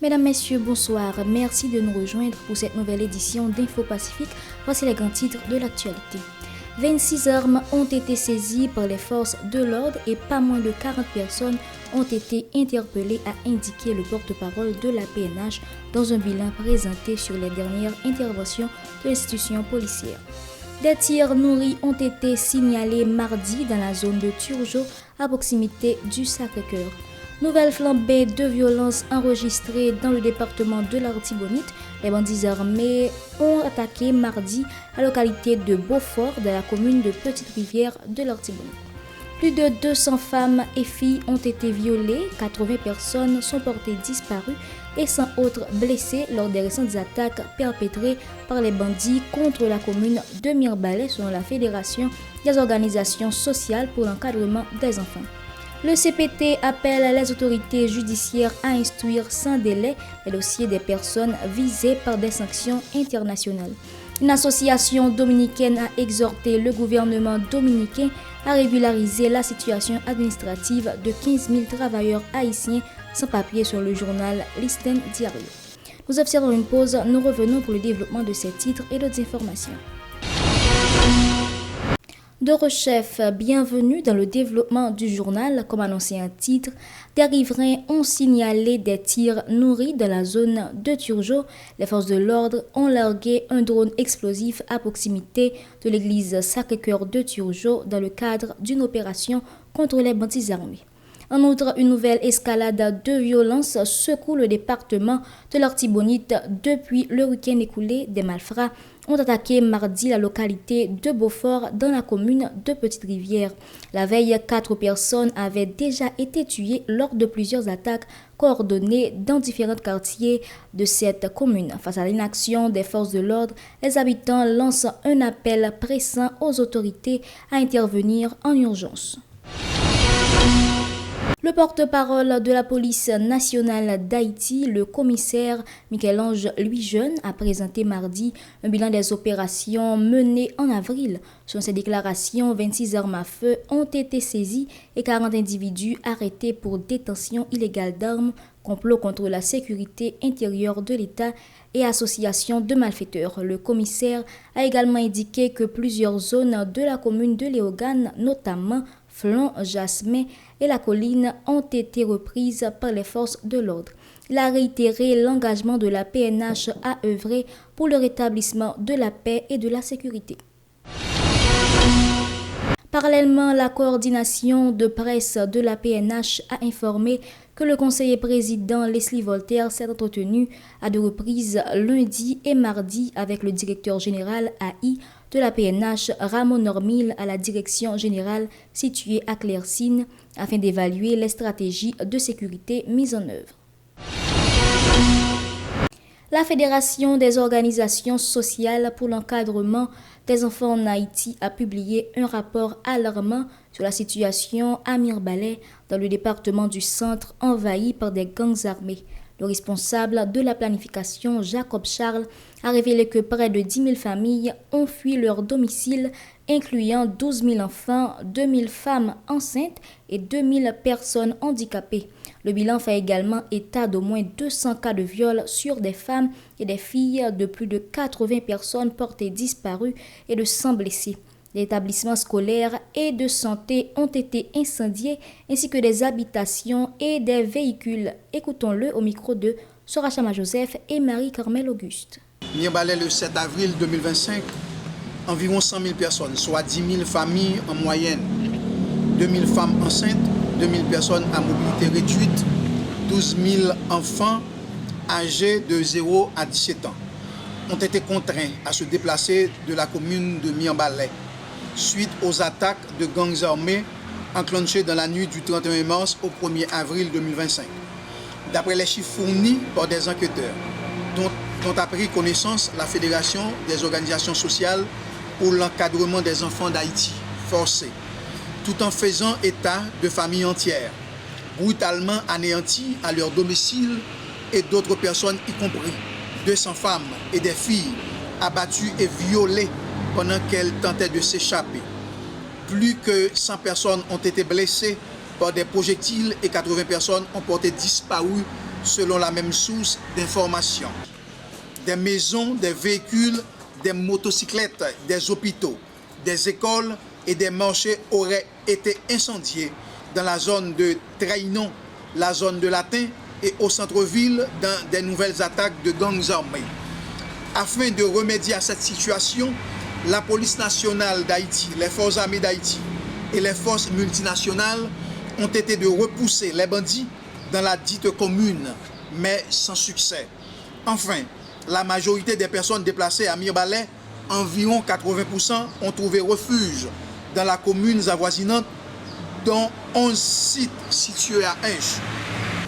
Mesdames, Messieurs, bonsoir. Merci de nous rejoindre pour cette nouvelle édition d'Info Pacifique. Voici les grands titres de l'actualité. 26 armes ont été saisies par les forces de l'ordre et pas moins de 40 personnes ont été interpellées, a indiqué le porte-parole de la PNH dans un bilan présenté sur les dernières interventions de l'institution policière. Des tirs nourris ont été signalés mardi dans la zone de Turgeau à proximité du Sacré-Cœur. Nouvelle flambée de violence enregistrée dans le département de l'Artibonite. Les bandits armés ont attaqué mardi la localité de Beaufort de la commune de Petite-Rivière de l'Artibonite. Plus de 200 femmes et filles ont été violées, 80 personnes sont portées disparues et 100 autres blessées lors des récentes attaques perpétrées par les bandits contre la commune de Mirbalais selon la Fédération des organisations sociales pour l'encadrement des enfants. Le CPT appelle les autorités judiciaires à instruire sans délai les dossiers des personnes visées par des sanctions internationales. Une association dominicaine a exhorté le gouvernement dominicain à régulariser la situation administrative de 15 000 travailleurs haïtiens sans papier sur le journal Listen Diario. Nous observons une pause, nous revenons pour le développement de ces titres et d'autres informations. Chef, bienvenue dans le développement du journal. Comme annoncé un titre, des riverains ont signalé des tirs nourris dans la zone de Turgeau. Les forces de l'ordre ont largué un drone explosif à proximité de l'église Sacré-Cœur de Turgeau dans le cadre d'une opération contre les bandits armés. En outre, une nouvelle escalade de violence secoue le département de l'Artibonite depuis le week-end écoulé. Des malfrats ont attaqué mardi la localité de Beaufort dans la commune de Petite-Rivière. La veille, 4 personnes avaient déjà été tuées lors de plusieurs attaques coordonnées dans différents quartiers de cette commune. Face à l'inaction des forces de l'ordre, les habitants lancent un appel pressant aux autorités à intervenir en urgence. Le porte-parole de la police nationale d'Haïti, le commissaire Michel-Ange Louis-Jeune, a présenté mardi un bilan des opérations menées en avril. Selon ses déclarations, 26 armes à feu ont été saisies et 40 individus arrêtés pour détention illégale d'armes, complot contre la sécurité intérieure de l'État et association de malfaiteurs. Le commissaire a également indiqué que plusieurs zones de la commune de Léogane, notamment Flon, Jasmin et la colline ont été reprises par les forces de l'ordre. Il a réitéré l'engagement de la PNH à œuvrer pour le rétablissement de la paix et de la sécurité. Parallèlement, la coordination de presse de la PNH a informé que le conseiller président Leslie Voltaire s'est entretenu à 2 reprises lundi et mardi avec le directeur général AI de la PNH, Ramon Normil, à la direction générale située à Claircine, afin d'évaluer les stratégies de sécurité mises en œuvre. La Fédération des organisations sociales pour l'encadrement des enfants en Haïti a publié un rapport alarmant sur la situation à Mirbalais, dans le département du Centre envahi par des gangs armés. Le responsable de la planification, Jacob Charles, a révélé que près de 10 000 familles ont fui leur domicile, incluant 12 000 enfants, 2 000 femmes enceintes et 2 000 personnes handicapées. Le bilan fait également état d'au moins 200 cas de viol sur des femmes et des filles, de plus de 80 personnes portées disparues et de 100 blessés. Des établissements scolaires et de santé ont été incendiés, ainsi que des habitations et des véhicules. Écoutons-le au micro de Sorachama Joseph et Marie-Carmel Auguste. Mirbalais le 7 avril 2025, environ 100 000 personnes, soit 10 000 familles en moyenne, 2 000 femmes enceintes, 2 000 personnes à mobilité réduite, 12 000 enfants âgés de 0 à 17 ans ont été contraints à se déplacer de la commune de Mirbalais suite aux attaques de gangs armés enclenchées dans la nuit du 31 mars au 1er avril 2025. D'après les chiffres fournis par des enquêteurs dont a pris connaissance la Fédération des organisations sociales pour l'encadrement des enfants d'Haïti, forcés, tout en faisant état de familles entières, brutalement anéanties à leur domicile et d'autres personnes, y compris 200 femmes et des filles abattues et violées pendant qu'elles tentaient de s'échapper. Plus que 100 personnes ont été blessées par des projectiles et 80 personnes ont porté disparu selon la même source d'information. Des maisons, des véhicules, des motocyclettes, des hôpitaux, des écoles et des marchés auraient été incendiés dans la zone de Traïnon, la zone de Latin et au centre-ville dans des nouvelles attaques de gangs armés. Afin de remédier à cette situation, la police nationale d'Haïti, les forces armées d'Haïti et les forces multinationales ont été de repousser les bandits dans la dite commune, mais sans succès. Enfin, la majorité des personnes déplacées à Mirbalais, environ 80%, ont trouvé refuge dans la commune avoisinante, dont 11 sites situés à Hinche.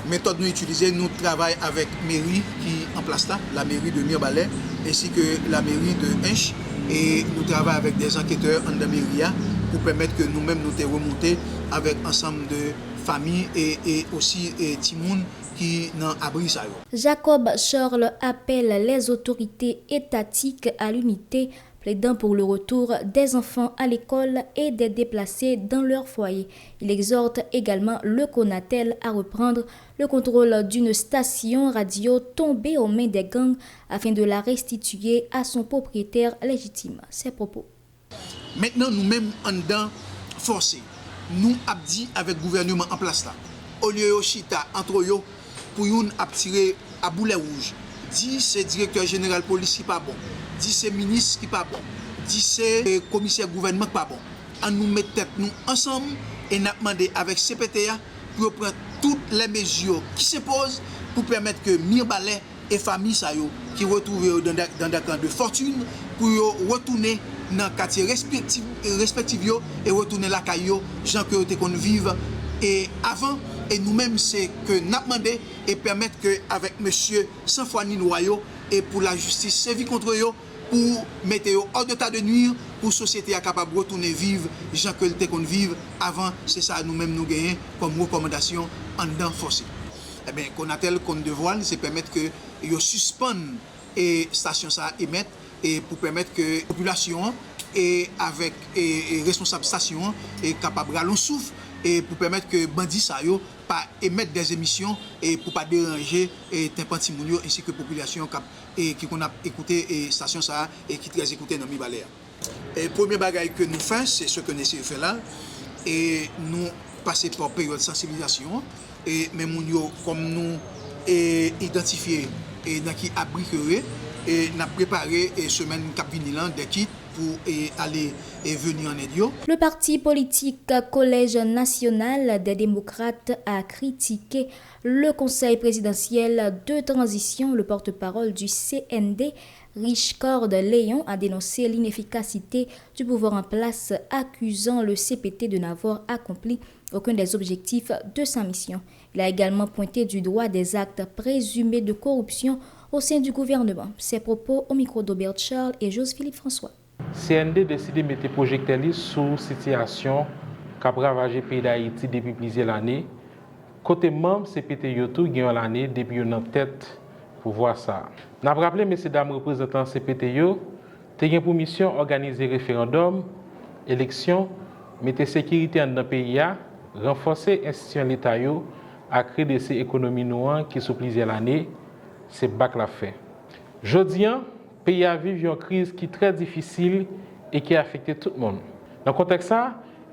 Méthode nous utilisée, nous travaillons avec mairie qui est en place là, la mairie de Mirbalais, ainsi que la mairie de Hinche, et nous travaillons avec des enquêteurs en mairie pour permettre que nous-mêmes nous te remonter avec ensemble de familles et aussi Timoun qui n'en abri ça. Jacob Charles appelle les autorités étatiques à l'unité, plaidant pour le retour des enfants à l'école et des déplacés dans leur foyer. Il exhorte également le Conatel à reprendre le contrôle d'une station radio tombée aux mains des gangs afin de la restituer à son propriétaire légitime. Ses propos. Maintenant, nous-mêmes, en dedans, forcés, nous abdi avec le gouvernement en place là. Au lieu de chita entre eux, pour nous tirer à boulet rouge. Dit c'est directeur général police qui pas bon. Dit c'est ministre qui pas bon. Dit c'est commissaire gouvernement qui pas bon. On nous met tête nous ensemble et nous demandé avec CPTA pour prendre toutes les mesures qui se posent pour permettre que Mirbalais et famille ça yo qui retrouvent dans des camps de fortune pour retourner dans le quartier respectif et retourner la caillou gens que te qu'on vive et avant et nous-mêmes c'est que nous demandé et permettre que avec monsieur sans foi ni noyau et pour la justice servir contre eux pour mettre hors d'état de nuire pour société capable de retourner vivre gens que te qu'on vive avant c'est ça nous-mêmes nous gagnons comme recommandation en dedans forcé. Eh bien qu'on a tel qu'on devoir c'est permettre que yo suspende et station ça émettre et pour permettre que la population et avec et responsable station est capable de rallonger souffle et pour permettre que bandits ça yo pas émettre des émissions et pour pas déranger et Tempantimounio ainsi que population et qui qu'on a écouté et station ça et qui très écouté dans Mirbalais. Et premier bagage que nous faisons c'est ce que nous essayons de faire là et nous passer par période de sensibilisation et même nous comme nous identifier et dans qui abriquerait et n'a préparé semaine cap vinilan des kits pour aller et venir en aide. Le parti politique Collège national des démocrates a critiqué le conseil présidentiel de transition. Le porte-parole du CND, Richcord Léon, a dénoncé l'inefficacité du pouvoir en place, accusant le CPT de n'avoir accompli aucun des objectifs de sa mission. Il a également pointé du doigt des actes présumés de corruption au sein du gouvernement. Ses propos au micro d'Aubert Charles et Joseph-Philippe François. CND décidé de mettre projecteur sur la situation qui a ravagé le pays d'Haïti depuis plusieurs années. Côté membre, CPT Yotou gagne l'année depuis une tête pour voir ça. Nous avons rappelé, messieurs dames représentants CPT Yo, tu as pour mission d'organiser référendum, élection, mettre sécurité dans le pays, renforcer l'institution de l'État et créer ces économies noires qui sont plusieurs années. C'est bac la fait. Aujourd'hui, le pays a vécu une crise qui est très difficile et qui a affecté tout le monde. Dans ce contexte,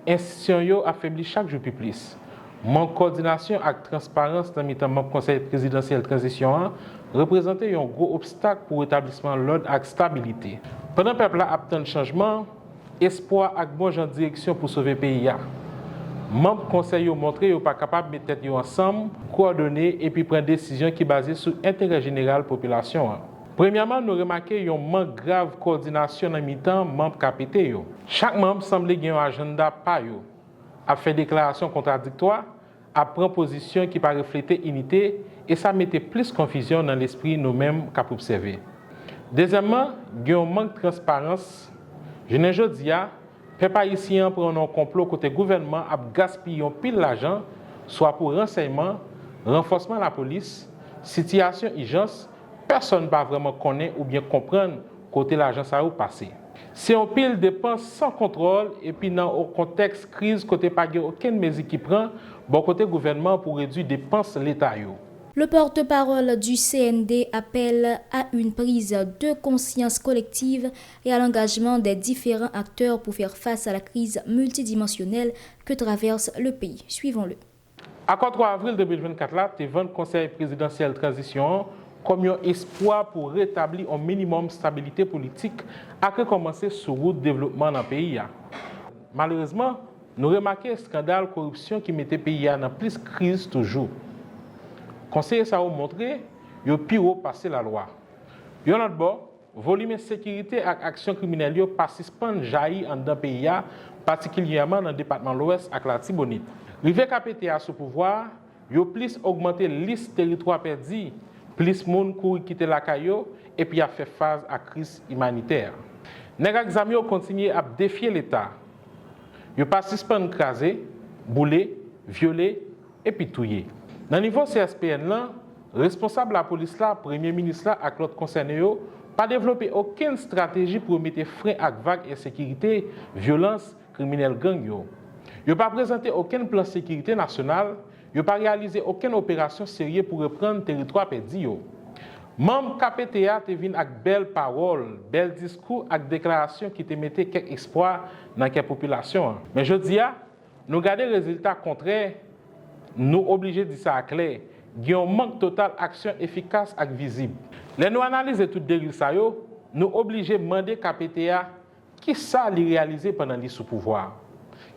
l'institution affaiblit chaque jour plus. Manque de coordination et de transparence dans le conseil présidentiel de transition représentait un gros obstacle pour l'établissement de l'ordre et de la stabilité. Pendant que le peuple a obtenu changement, espoir et bonne direction pour sauver le pays. Membres du conseil ont montré qu'ils ne sont pas capables de mettre tête ensemble, coordonner et puis prendre des décisions qui sont basées sur l'intérêt général de la population. Premièrement, nous remarquons qu'il y a un manque grave de coordination dans le temps membres KPT. Chaque membre semble avoir un agenda par eux, a fait des déclarations contradictoires, a pris position qui ne reflète pas l'unité et ça mettait plus de confusion dans l'esprit nous-mêmes qu'à observer. Deuxièmement, il y a un manque de transparence. Je ne dis pas, peuple haïtien prend un complot côté gouvernement a gaspillé pile l'argent, soit pour renseignement, renforcement de la police, situation urgence, personne ne va vraiment connaître ou bien comprendre côté l'argent ça a passé. C'est un pile dépenses sans contrôle et puis dans un contexte crise côté pas aucune mesure qui prend bon côté gouvernement pour réduire dépenses l'État. Le porte-parole du CND appelle à une prise de conscience collective et à l'engagement des différents acteurs pour faire face à la crise multidimensionnelle que traverse le pays. Suivons-le. Accord 3 avril 2024 là, te vend conseil présidentiel transition comme un espoir pour rétablir un minimum de stabilité politique après commencer sur route de développement dans le pays. Malheureusement, nous remarquons un scandale de corruption qui mettait le pays dans plus de crise toujours. Conseiller ça a montré qu'il pire passer la loi. Yon autre bord, volume de sécurité et action criminelle yo participant jaillit en dans pays particulièrement dans le département de l'Ouest et la Tibonite. Rive KPTA sous pouvoir, yo plus augmenté liste territoire perdu, plus monde couri quitter la caillou et puis a fait face à crise humanitaire. Nèg exami yo continue à défier l'État. Yo participant craser, bouler, violer et puis tuer. Dans le niveau CSPN, là, responsable de la police, là, premier ministre là, et l'autre concerné, pas développé aucune stratégie pour mettre frein à vague insécurité, violence, criminelle gang. Ils n'ont pas présenté aucun plan de sécurité nationale, ils n'ont pas réalisé aucune opération sérieuse pour reprendre le territoire perdu. Membres KPTA te viennent avec belles paroles, belles discours, avec déclarations qui te mettaient quelques espoirs dans la population. Mais je dis, nous regardons les résultats contraires. Nous obligés de dire ça clair. Il y a un manque total d'action efficace et visible. Les nous analyser tout dérive ça yo, nous obligés de demander KPTA qui ça li réaliser pendant les sous pouvoir.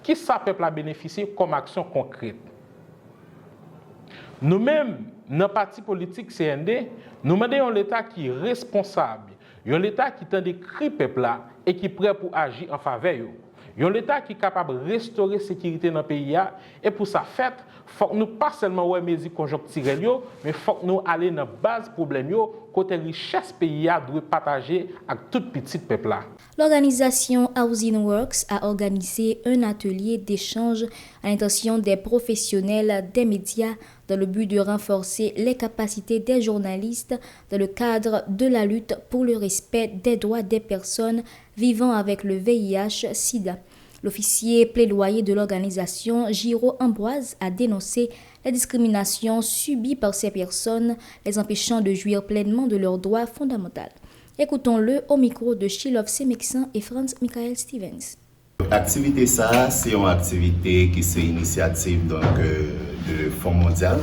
Qui ça peuple a bénéficié comme action concrète. Nous-mêmes dans le parti politique CND, nous demandons l'État qui est responsable, un l'État qui tend d'écrire peuple là et qui est prêt pour agir en faveur yo. Un l'État qui est capable de restaurer la sécurité dans le pays et pour ça fait, il faut que nous pas seulement ouais mesures conjoncturelles mais il faut que nous aller dans la base problème côté richesse pays doit partager avec tout petit peuple là. L'organisation Housing Works a organisé un atelier d'échange à l'intention des professionnels des médias dans le but de renforcer les capacités des journalistes dans le cadre de la lutte pour le respect des droits des personnes vivant avec le VIH-Sida. L'officier plaidoyer de l'organisation, Giro Ambroise, a dénoncé la discrimination subie par ces personnes, les empêchant de jouir pleinement de leurs droits fondamentaux. Écoutons-le au micro de Shilov Semeksan et Franz Michael Stevens. L'activité ça, c'est une activité qui c'est initiative donc de Fonds mondial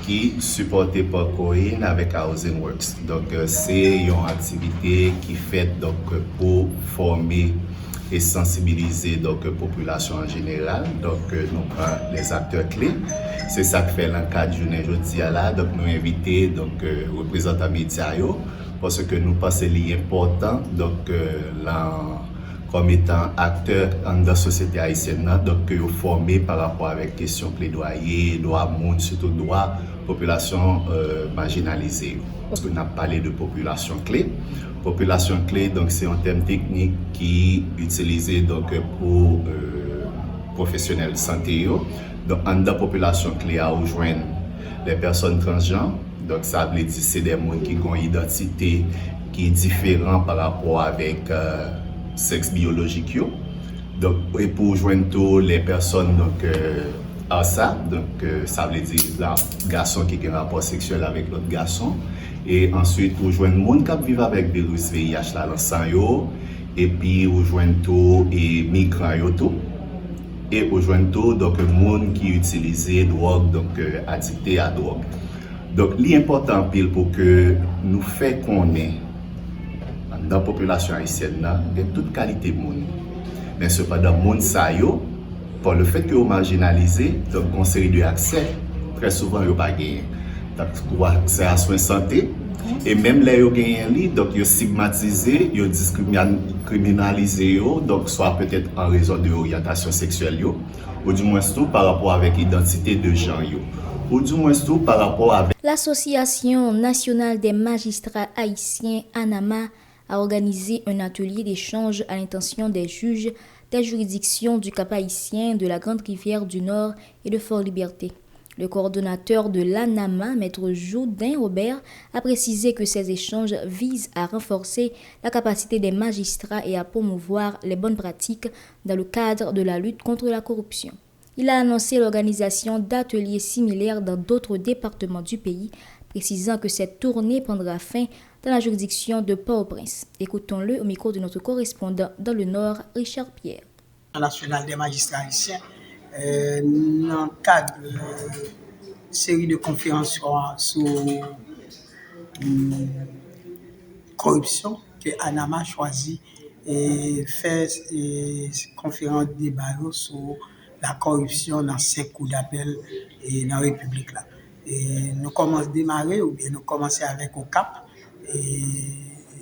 qui supporté par Corinne avec Housing Works. Donc c'est une activité qui fait donc pour former et sensibiliser donc population en général. Donc nous prenons les acteurs clés. C'est ça que fait dans le cadre du journée aujourd'hui là. Donc nous invitons donc représentants médias parce que nous pensons qu'il est important donc comme étant acteur dans la société haïtienne, donc formés par rapport avec questions plaidoyer, droit monde, surtout droit population marginalisée. Parce qu'on a parlé de population clé. Population clé, donc c'est un terme technique qui est utilisé donc pour professionnels de santé. Donc en la population clé à rejoindre les personnes transgenres. Donc ça veut dire c'est des gens qui ont une identité qui est différente par rapport avec sexe biologique. Donc et pour joindre tous les personnes donc à ça, donc ça veut dire là garçon qui a un rapport sexuel avec l'autre garçon. Et ensuite, vous joignez les gens qui vivent avec le virus VIH là, dans le sang, et puis vous joignez tous les migrants, et vous joignez tous les gens qui utilisent la drogue, donc addictés à la drogue. Donc, l'important pour que nous fassions connaître dans la population haïtienne, de toute qualité de monde. Mais cependant, les gens, pour le fait que vous marginalisez, donc une série d'accès, très souvent, vous n'avez pas gagné. Donc, accès à soins de santé. Et même les gens qui ont donc ils stigmatisés, ils criminalisés, donc soit peut-être en raison de l'orientation sexuelle, ou du moins tout par rapport avec l'identité de genre, ou du moins tout par rapport avec... L'Association nationale des magistrats haïtiens, ANAMA, a organisé un atelier d'échange à l'intention des juges des juridictions du Cap haïtien, de la Grande Rivière du Nord et de Fort-Liberté. Le coordonnateur de l'ANAMA, Maître Jourdain Robert, a précisé que ces échanges visent à renforcer la capacité des magistrats et à promouvoir les bonnes pratiques dans le cadre de la lutte contre la corruption. Il a annoncé l'organisation d'ateliers similaires dans d'autres départements du pays, précisant que cette tournée prendra fin dans la juridiction de Port-au-Prince. Écoutons-le au micro de notre correspondant dans le Nord, Richard Pierre. National des magistrats haïtiens, dans le cadre d'une série de conférences sur corruption, que Anama choisi et fait conférence débat sur la corruption dans 5 coups d'appel et dans la République là. Et nous commençons à démarrer ou bien nous commençons avec au Cap et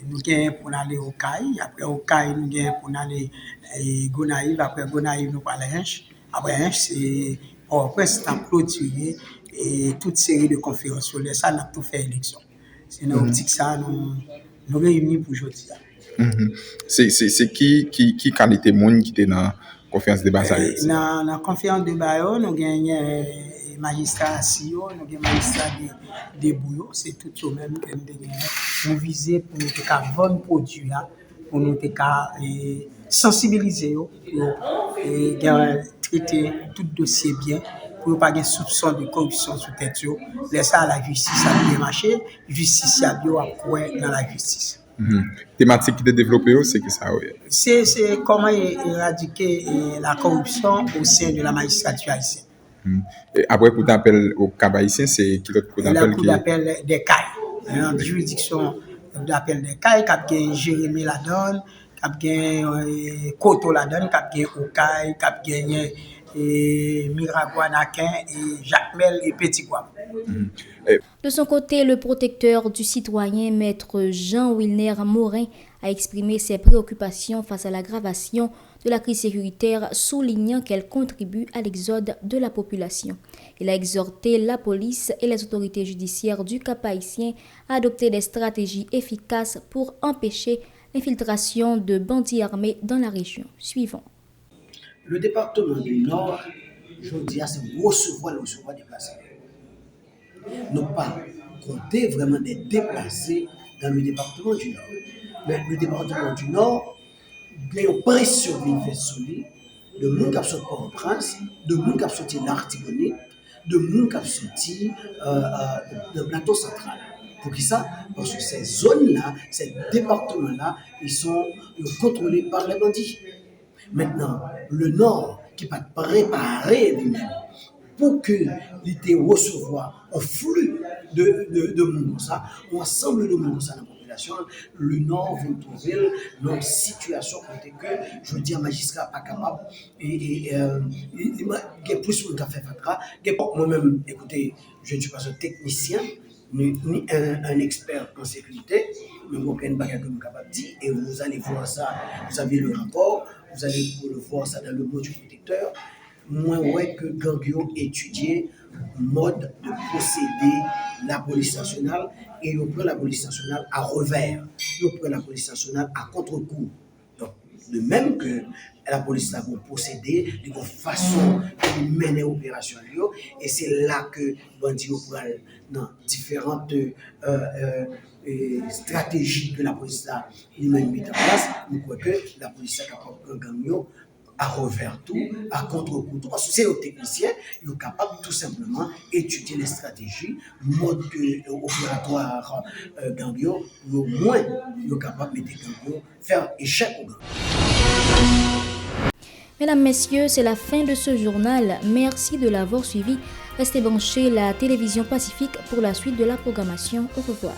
nous gagnons pour aller au CAI, après au CAI nous gagnons pour aller à Gonaïve, après Gonaïve nous parlons à Hinch, après Hinch c'est Port-au-Prince clôturé et toute série de conférences sur ça nous avons tout fait élection. C'est dans l'optique ça nous réunissons pour aujourd'hui. C'est qui qualité monde qui était dans la conférence de base? Dans la conférence de base, nous gagnons magistrat CEO, nous avons magistrat de Bouillot, c'est tout ce même que nous visons pour nous vendre produits, pour nous sensibiliser, pour traiter tout dossier bien, pour ne pas avoir de soupçon de corruption sur tête. Laisser à la justice à bien marcher, justice à bien après dans la justice. Thématique qui est développée, c'est que ça, oui. C'est comment éradiquer la corruption au sein de la magistrature haïtienne. Et après, pour t'appeler au Cap haïtien, c'est qui l'autre coup d'appel? Le coup d'appel des CAI. Dans la juridiction d'appel des CAI, qui a gagné Jérémy Ladonne, qui a gagné Koto Ladonne, qui a gagné Okaï, qui a gagné Miragua Nakin, et Jacques Mel et Petit Guam. De son côté, le protecteur du citoyen, maître Jean-Wilner Morin, a exprimé ses préoccupations face à l'aggravation de la crise sécuritaire, soulignant qu'elle contribue à l'exode de la population. Il a exhorté la police et les autorités judiciaires du Cap haïtien à adopter des stratégies efficaces pour empêcher l'infiltration de bandits armés dans la région. Suivons. Le département du Nord, je dis, c'est recevoir déplacés. Ne pas compter vraiment des déplacés dans le département du Nord. Mais le département du Nord, il y a une pression qui fait sur lui, de monde qui a sorti Port-au-Prince, de monde qui a sorti l'Artibonite, de monde qui a sorti le plateau central. Pour qui ça? Parce que ces zones-là, ces départements-là, ils sont contrôlés par les bandits. Maintenant, le Nord, qui va préparer lui-même pour qu'il recevoir un flux de monde, un ensemble de monde dans la population, le Nord va trouver dans une situation que, je dis, un magistrat pas capable, il y a plus de monde qui a fait fatra. Moi-même, écoutez, je ne suis pas un technicien, ni un expert en sécurité, mais vous avez une bagarre que nous sommes capables de dire, et vous allez voir ça, vous avez le rapport, vous allez voir ça dans le mot du protecteur. Moi, ouais, que Gangio étudier mode de procéder la police nationale, et on prend la police nationale à revers, on prend la police nationale à contre-coup. Donc, de même que la police a procédé de façon de mener l'opération, et c'est là que Bandi prend dans différentes stratégies que la police a lui-même mis en place. Nous croyons que la police a capable de prendre à revers tout, à contre-coup tout, parce que c'est aux techniciens, ils sont capables tout simplement d'étudier les stratégies, mode opératoire Gambio, au moins ils sont capables de mettre Gambio, faire échec au Gambio. Mesdames, Messieurs, c'est la fin de ce journal. Merci de l'avoir suivi. Restez branchés la télévision Pacifique pour la suite de la programmation. Au revoir.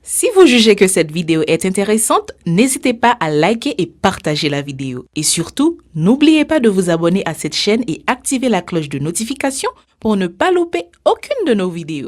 Si vous jugez que cette vidéo est intéressante, n'hésitez pas à liker et partager la vidéo. Et surtout, n'oubliez pas de vous abonner à cette chaîne et activer la cloche de notification pour ne pas louper aucune de nos vidéos.